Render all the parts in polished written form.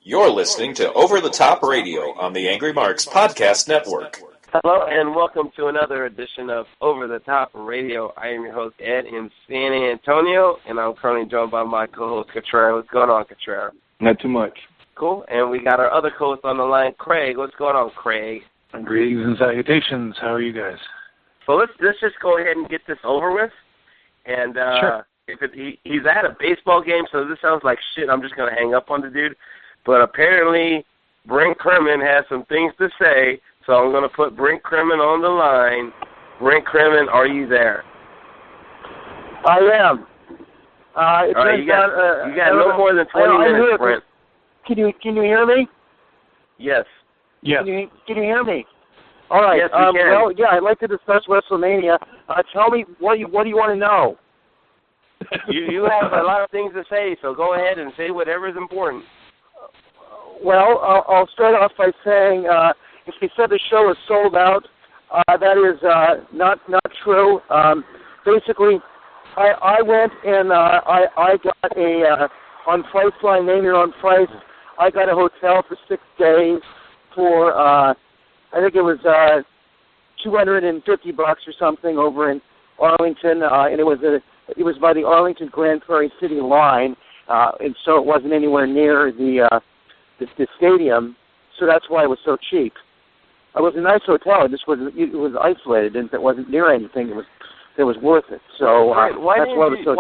You're listening to Over the Top Radio on the Angry Marks Podcast Network. Hello, and welcome to another edition of Over the Top Radio. I am your host, Ed, in San Antonio, and I'm currently joined by my co-host, Cotrera. What's going on, Cotrera? Not too much. Cool. And we got our other co-host on the line, Craig. What's going on, Craig? Greetings and salutations. How are you guys? Well, let's just go ahead and get this over with. And sure. He's at a baseball game, so this sounds like shit. I'm just going to hang up on the dude. But apparently, Brent Kremen has some things to say, so I'm going to put Brent Kremen on the line. Brent Kremen, are you there? I am. You got no more than 20 minutes, Brent. Can you hear me? Yes. Yes. Can you hear me? All right. Yes, we can. Well, yeah, I'd like to discuss WrestleMania. Tell me what do you want to know? You have a lot of things to say, so go ahead and say whatever is important. Well, I'll start off by saying if you said the show is sold out, that is not true. Basically, I went and I got on Priceline, name your own price. I got a hotel for 6 days for I think it was $250 or something over in Arlington, and it was by the Arlington Grand Prairie City line, and so it wasn't anywhere near the stadium, so that's why it was so cheap. It was a nice hotel. It was isolated, and it wasn't near anything. It was worth it. So that's why it was so cheap.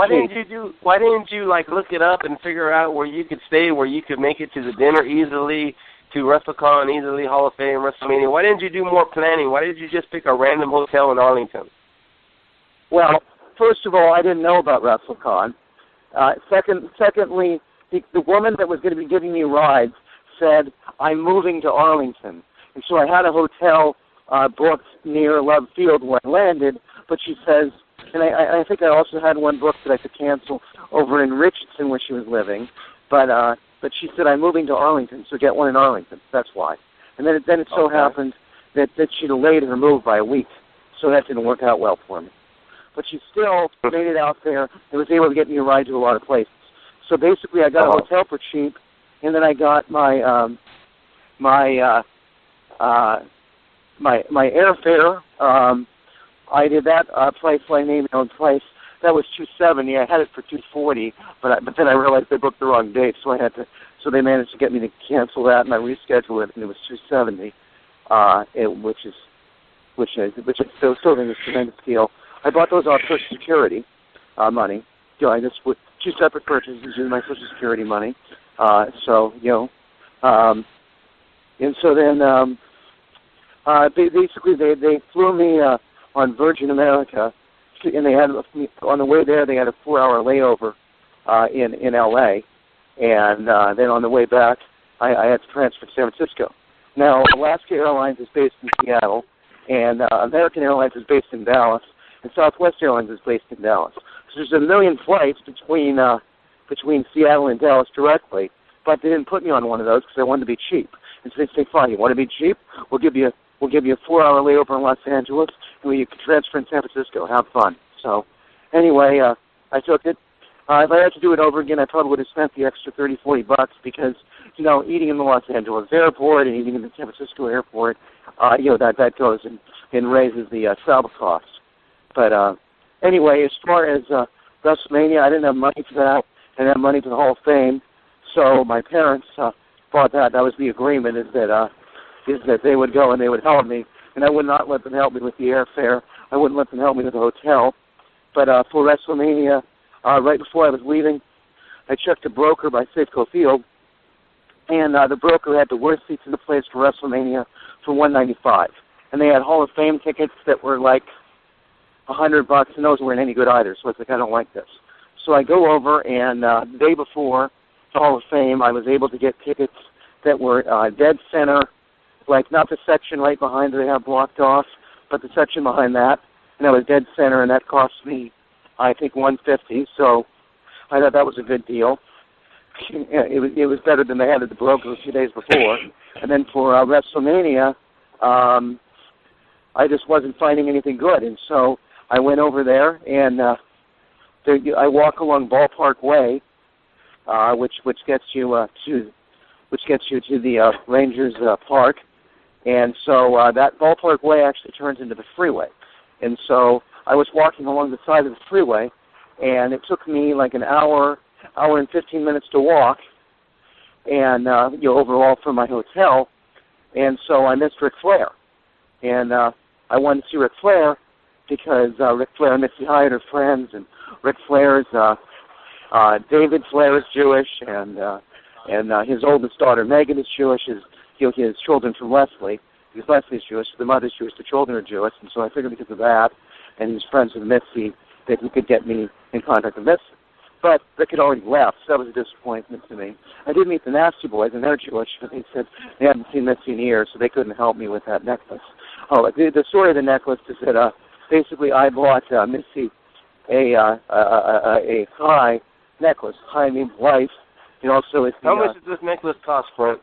Why didn't you look it up and figure out where you could stay, where you could make it to the dinner easily, to WrestleCon easily, Hall of Fame, WrestleMania? Why didn't you do more planning? Why did you just pick a random hotel in Arlington? Well, first of all, I didn't know about WrestleCon. Secondly, the woman that was going to be giving me rides said, I'm moving to Arlington. And so I had a hotel booked near Love Field where I landed, but she says, and I think I also had one booked that I could cancel over in Richardson where she was living, but she said, I'm moving to Arlington, so get one in Arlington. That's why. And then it so happened that she delayed her move by a week, so that didn't work out well for me. But she still made it out there and was able to get me a ride to a lot of places. So basically, I got a hotel for cheap, and then I got my airfare. I did that Priceline, name your own price. That was $270. I had it for $240, but then I realized they booked the wrong date, so they managed to get me to cancel that, and I rescheduled it, and it was $270, which I still think is a tremendous deal. I bought those off Social Security money. I just with two separate purchases using my Social Security money. And so then basically they flew me on Virgin America, and they had on the way there they had a 4-hour layover in L.A. And then on the way back I had to transfer to San Francisco. Now Alaska Airlines is based in Seattle, and American Airlines is based in Dallas, and Southwest Airlines is based in Dallas. So there's a million flights between Seattle and Dallas directly, but they didn't put me on one of those because I wanted to be cheap. And so they say, fine, you want to be cheap? We'll give you a 4-hour layover in Los Angeles, and you can transfer in San Francisco. Have fun. So anyway, I took it. If I had to do it over again, I probably would have spent the extra $30-40 because eating in the Los Angeles airport and eating in the San Francisco airport, that goes and raises the travel costs. But anyway, as far as WrestleMania, I didn't have money for that. I didn't have money for the Hall of Fame, so my parents bought that. That was the agreement: is that they would go and they would help me, and I would not let them help me with the airfare. I wouldn't let them help me with the hotel. But for WrestleMania, right before I was leaving, I checked a broker by Safeco Field, and the broker had the worst seats in the place for WrestleMania for $195, and they had Hall of Fame tickets that were like $100, and those weren't any good either. So I was like, I don't like this. So I go over, and the day before the Hall of Fame, I was able to get tickets that were dead center, like not the section right behind that they have blocked off, but the section behind that, and I was dead center, and that cost me, I think, $150. So I thought that was a good deal. It was better than they had at the broker a few days before. And then for WrestleMania, I just wasn't finding anything good, and so I went over there, and I walk along Ballpark Way, which gets you to which gets you to the Rangers Park. And so that Ballpark Way actually turns into the freeway. And so I was walking along the side of the freeway, and it took me like an hour and 15 minutes to walk, and overall from my hotel. And so I missed Ric Flair. And I wanted to see Ric Flair because Ric Flair and Missy Hyatt are friends, and Ric Flair's David Flair is Jewish, and his oldest daughter Megan is Jewish. His children from Leslie, because Leslie's Jewish, the mother's Jewish, the children are Jewish, and so I figured because of that, and he's friends with Missy, that he could get me in contact with Missy. But Rick had already left, so that was a disappointment to me. I did meet the Nasty Boys, and they're Jewish, but they said they hadn't seen Missy in years, so they couldn't help me with that necklace. Oh, the story of the necklace is that basically I bought Missy a high necklace. High means life. It also is the, how much does this necklace cost, Brent?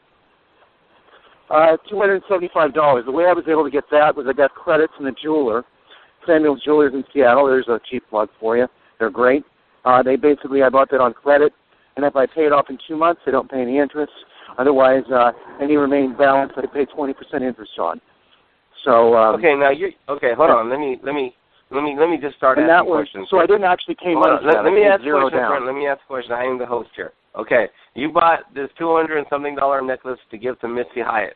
$275. The way I was able to get that was I got credit from the jeweler, Samuel's Jewelers in Seattle. There's a cheap plug for you. They're great. I bought that on credit, and if I pay it off in 2 months, they don't pay any interest. Otherwise, any remaining balance I pay 20% interest on. So okay, now hold on. Let me just start asking questions. So I didn't actually pay money. Let me ask a question, Brent. Let me ask a question. I am the host here. Okay, you bought this $200 and something necklace to give to Missy Hyatt,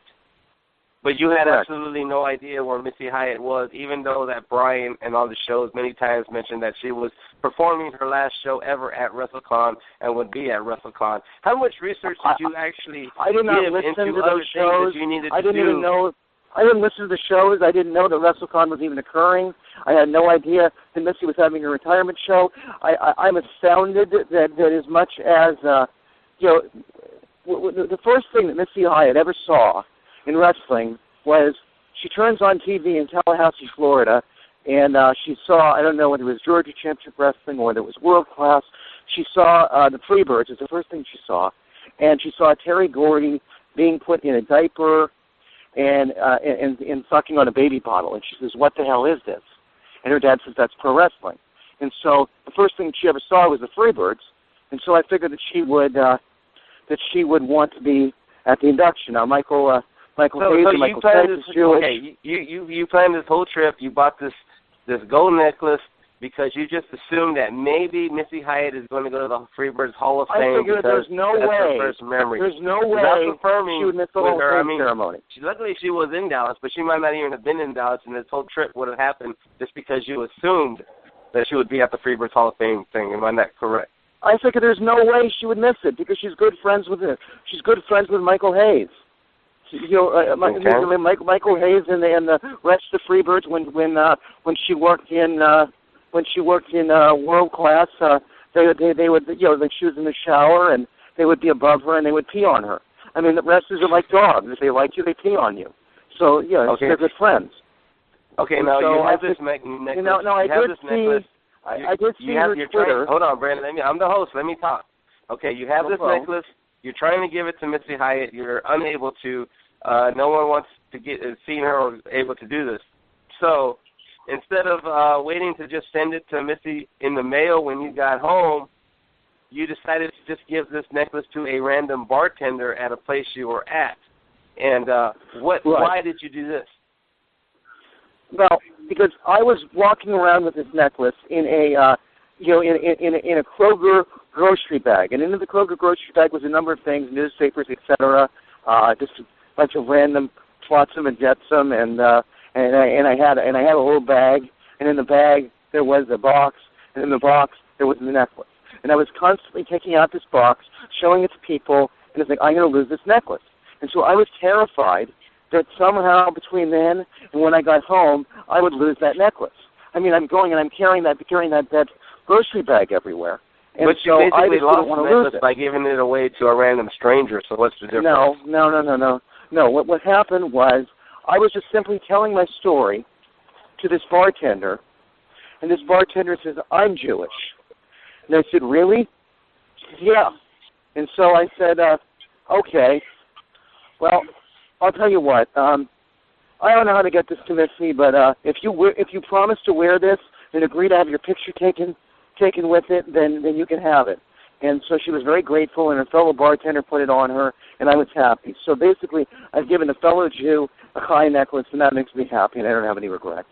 but you had absolutely no idea where Missy Hyatt was, even though that Brian and all the shows many times mentioned that she was performing her last show ever at WrestleCon and would be at WrestleCon. How much research did you actually give into other things that you needed to do? I didn't listen to the shows. I didn't know that WrestleCon was even occurring. I had no idea that Missy was having a retirement show. I'm astounded that as much as, the first thing that Missy Hyatt ever saw in wrestling was she turns on TV in Tallahassee, Florida, and she saw, I don't know whether it was Georgia Championship Wrestling or whether it was World Class. She saw the Freebirds. It's the first thing she saw. And she saw Terry Gordy being put in a diaper and sucking on a baby bottle. And she says, what the hell is this? And her dad says, that's pro wrestling. And so the first thing she ever saw was the Freebirds. And so I figured that she would want to be at the induction. Now, Michael Hayes and Michael Stipe is Jewish. Okay, you planned this whole trip. You bought this gold necklace because you just assumed that maybe Missy Hyatt is going to go to the Freebirds Hall of Fame. I figured there's no way. Her first memory. There's no way she would miss the whole ceremony. Luckily, she was in Dallas, but she might not even have been in Dallas, and this whole trip would have happened just because you assumed that she would be at the Freebirds Hall of Fame thing. Am I not correct? I figured there's no way she would miss it because she's good friends with her. She's good friends with Michael Hayes. Michael Hayes and the rest of the Freebirds when she worked in World Class, they would she was in the shower and they would be above her and they would pee on her. I mean, the wrestlers are like dogs. If they like you, they pee on you. So they're good friends. Okay, now so you have this necklace. I did see her Twitter. Hold on, Brandon. I'm the host. Let me talk. Okay, you have this necklace. You're trying to give it to Missy Hyatt. You're unable to. No one wants to get seen her or able to do this. So instead of waiting to just send it to Missy in the mail when you got home, you decided to just give this necklace to a random bartender at a place you were at. And why did you do this? Well, because I was walking around with this necklace in a in a Kroger grocery bag, and in the Kroger grocery bag was a number of things, newspapers, etc. Just a bunch of random flotsam and jetsam, and I had a little bag, and in the bag there was a box, and in the box there was the necklace, and I was constantly taking out this box, showing it to people, and it's like, I'm going to lose this necklace, and so I was terrified that somehow between then and when I got home, I would lose that necklace. I mean, I'm going and I'm carrying that grocery bag everywhere. And but you so basically lost the necklace by giving it away to a random stranger, so what's the difference? No. What happened was I was just simply telling my story to this bartender, and this bartender says, I'm Jewish. And I said, really? She said, yeah. And so I said, okay. Well, I'll tell you what. I don't know how to get this to Missy, but if you promise to wear this and agree to have your picture taken with it, then you can have it. And so she was very grateful, and her fellow bartender put it on her, and I was happy. So basically, I've given a fellow Jew a high necklace, and that makes me happy, and I don't have any regrets.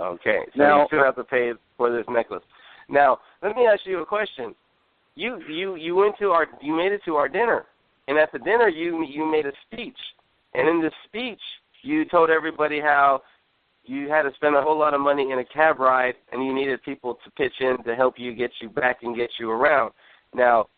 Okay, so now, you still have to pay for this necklace. Now, let me ask you a question. You made it to our dinner, and at the dinner you made a speech, and in this speech you told everybody how you had to spend a whole lot of money in a cab ride, and you needed people to pitch in to help you get you back and get you around. Now,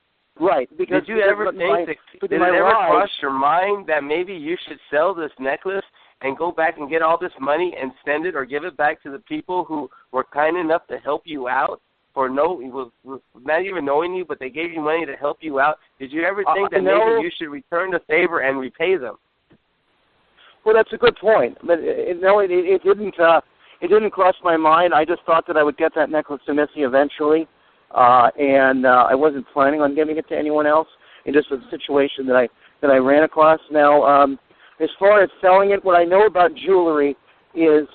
right? Because did you ever cross your mind that maybe you should sell this necklace and go back and get all this money and send it or give it back to the people who were kind enough to help you out, or not even knowing you, but they gave you money to help you out? Did you ever think that maybe you should return the favor and repay them? Well, that's a good point, but it didn't cross my mind. I just thought that I would get that necklace to Missy eventually, and I wasn't planning on giving it to anyone else. It just was a situation that I ran across. Now, as far as selling it, what I know about jewelry is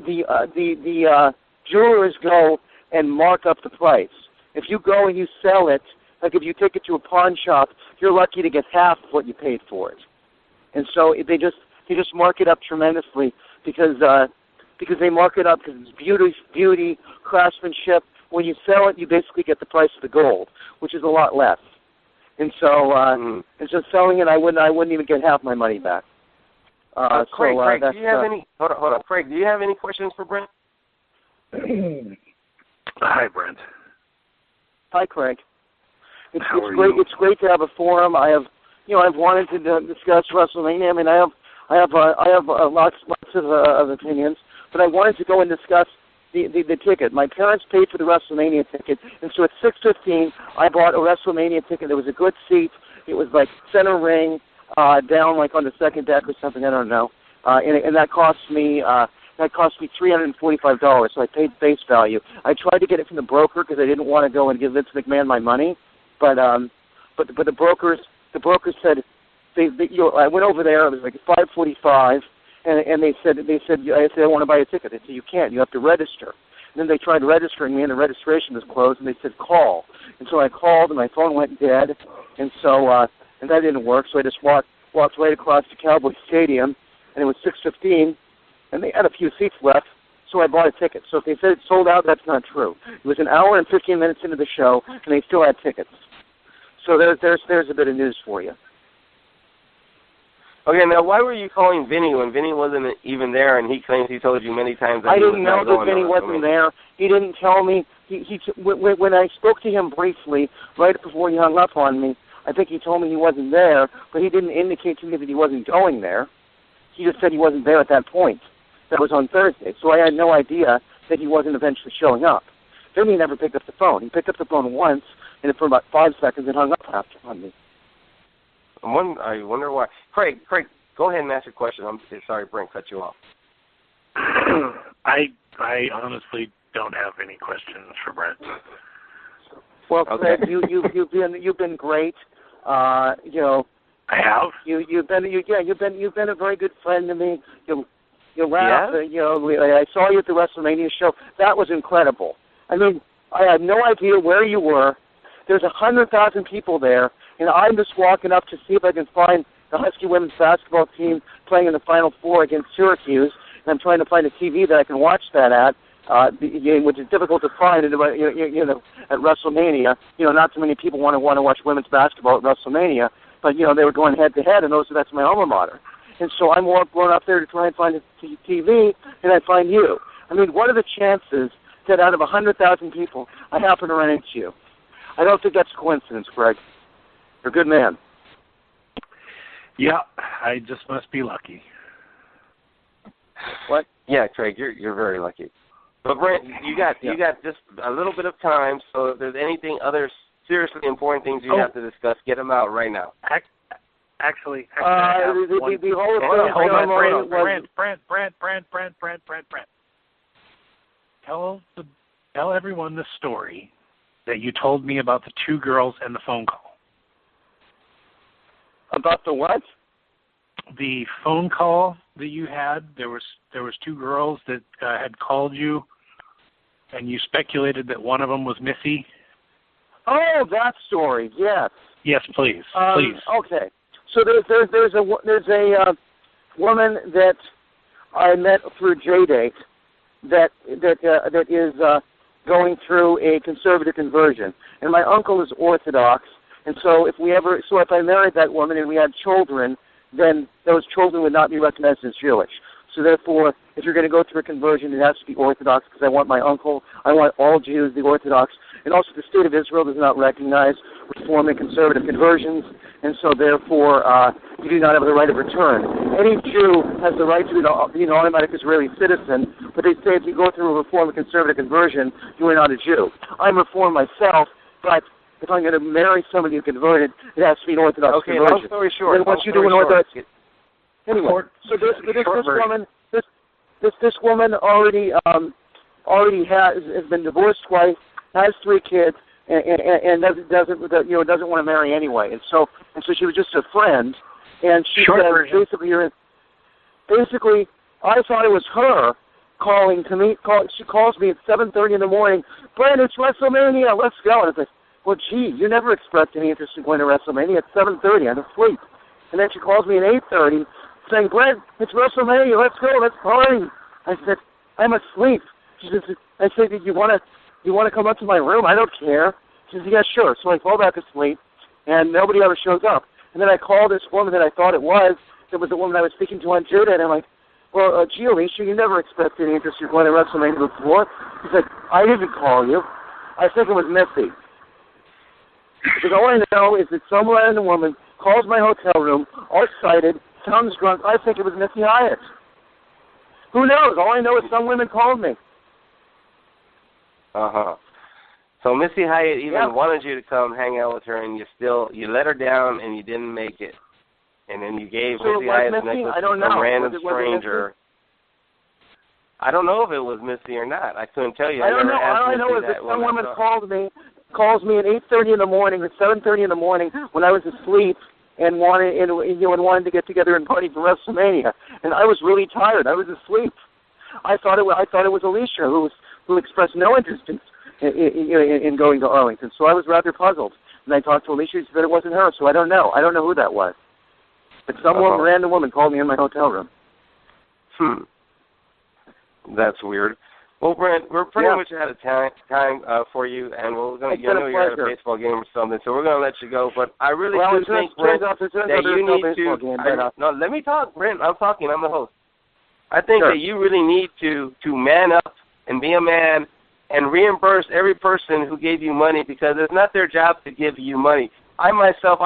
the jewelers go and mark up the price. If you go and you sell it, like if you take it to a pawn shop, you're lucky to get half of what you paid for it. And so they just mark it up tremendously because they mark it up because it's beauty, craftsmanship. When you sell it, you basically get the price of the gold, which is a lot less. And so selling it, I wouldn't even get half my money back. Craig, do you have any? Hold on, Craig. Do you have any questions for Brent? Hi, Brent. Hi, Craig. It's great. It's great to have a forum. I've wanted to discuss WrestleMania. I mean, I have lots of opinions, but I wanted to go and discuss the ticket. My parents paid for the WrestleMania ticket, and so at 6:15, I bought a WrestleMania ticket. There was a good seat. It was like center ring, down like on the second deck or something. I don't know, and that cost me $345. So I paid face value. I tried to get it from the broker because I didn't want to go and give Vince McMahon my money, but the brokers said. I went over there. It was like 5:45, and they said I said I want to buy a ticket. They said you can't. You have to register. And then they tried registering me, and the registration was closed. And they said call. And so I called, and my phone went dead. And so and that didn't work. So I just walked right across to Cowboy Stadium, and it was 6:15, and they had a few seats left. So I bought a ticket. So if they said it sold out, that's not true. It was an hour and 15 minutes into the show, and they still had tickets. So there's a bit of news for you. Okay, now why were you calling Vinny when Vinny wasn't even there, and he claims he told you many times that I didn't know that Vinny wasn't there. He didn't tell me. When I spoke to him briefly, right before he hung up on me, I think he told me he wasn't there, but he didn't indicate to me that he wasn't going there. He just said he wasn't there at that point. That was on Thursday, so I had no idea that he wasn't eventually showing up. Vinny never picked up the phone. He picked up the phone once, and for about 5 seconds, and hung up after on me. I wonder why. Craig, go ahead and ask your question. I'm sorry, Brent, cut you off. I honestly don't have any questions for Brent. Well, Craig, you've been great. I have. You've been a very good friend to me. You laughed. Yeah? I saw you at the WrestleMania show. That was incredible. I mean, I had no idea where you were. There's 100,000 people there, and I'm just walking up to see if I can find the Husky women's basketball team playing in the Final Four against Syracuse, and I'm trying to find a TV that I can watch that at, which is difficult to find at WrestleMania. Not too many people want to watch women's basketball at WrestleMania, but they were going head to head, and that's my alma mater. And so I'm going up there to try and find a TV, and I find you. I mean, what are the chances that out of 100,000 people, I happen to run into you? I don't think that's a coincidence, Greg. You're a good man. Yeah, I just must be lucky. What? Yeah, Craig, you're very lucky. But Brent, you got just a little bit of time, so if there's anything other seriously important things you have to discuss, get them out right now. Actually, the whole hold on, Brent. Tell everyone the story that you told me about the two girls and the phone call. About the what? The phone call that you had. There was two girls that had called you, and you speculated that one of them was Missy. Oh, that story. Yes. Yes, please. Please. Okay. So there's a woman that I met through JDate that is going through a conservative conversion, and my uncle is Orthodox, and so if I married that woman and we had children, then those children would not be recognized as Jewish. So therefore, if you're going to go through a conversion, it has to be Orthodox, because I want all Jews, the Orthodox, and also the state of Israel does not recognize Reform and conservative conversions, and so therefore you do not have the right of return. Any Jew has the right to be an automatic Israeli citizen, but they say if you go through a Reform and conservative conversion, you are not a Jew. I'm Reformed myself, but if I'm going to marry somebody who converted, it has to be an Orthodox conversion. Okay, long story short. And once you do an Orthodox... Anyway, so this woman already has been divorced twice, has 3 kids, and doesn't want to marry anyway. And so she was just a friend, and she said basically I thought it was her calling to me. She calls me at 7:30 in the morning. Brent, it's WrestleMania. Let's go. And I said, well, gee, you never expressed any interest in going to WrestleMania at 7:30. I'm asleep. And then she calls me at 8:30. Saying, Brent, it's WrestleMania, let's go, let's party. I said, I'm asleep. I said, you want to come up to my room? I don't care. She said, yeah, sure. So I fall back asleep, and nobody ever shows up. And then I call this woman that I thought it was the woman I was speaking to on Judah, and I'm like, well, gee, Alicia, you never expressed any interest in going to WrestleMania before. She said, I didn't call you. I think it was Missy. Because all I know is that some random woman calls my hotel room, all excited, sounds drunk. I think it was Missy Hyatt. Who knows? All I know is some women called me. So Missy Hyatt even wanted you to come hang out with her, and you let her down, and you didn't make it. And then you gave Missy Hyatt's necklace to some random stranger. I don't know if it was Missy or not. I couldn't tell you. I don't know. All I know is that some woman calls me at 8:30 in the morning or 7:30 in the morning when I was asleep, and wanted to get together and party for WrestleMania. And I was really tired. I was asleep. I thought it was Alicia who expressed no interest in going to Arlington. So I was rather puzzled. And I talked to Alicia. She said it wasn't her. So I don't know. I don't know who that was. But some random woman called me in my hotel room. That's weird. Well, Brent, we're pretty much out of time for you, and we're going to you're at a baseball game or something, so we're going to let you go. But I really do think, Brent, that you need to... No, let me talk, Brent. I'm talking. I'm the host. I think that you really need to man up and be a man and reimburse every person who gave you money, because it's not their job to give you money. I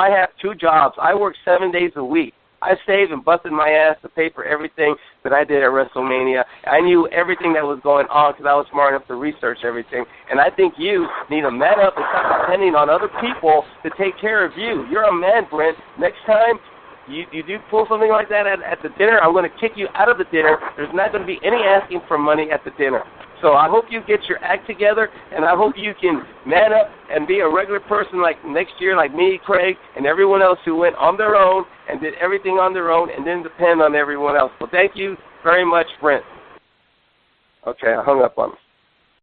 have 2 jobs. I work 7 days a week. I saved and busted my ass to pay for everything that I did at WrestleMania. I knew everything that was going on because I was smart enough to research everything. And I think you need to man up and stop depending on other people to take care of you. You're a man, Brent. Next time you do pull something like that at the dinner, I'm going to kick you out of the dinner. There's not going to be any asking for money at the dinner. So I hope you get your act together, and I hope you can man up and be a regular person like next year, like me, Craig, and everyone else who went on their own and did everything on their own and didn't depend on everyone else. So thank you very much, Brent. Okay, I hung up on him.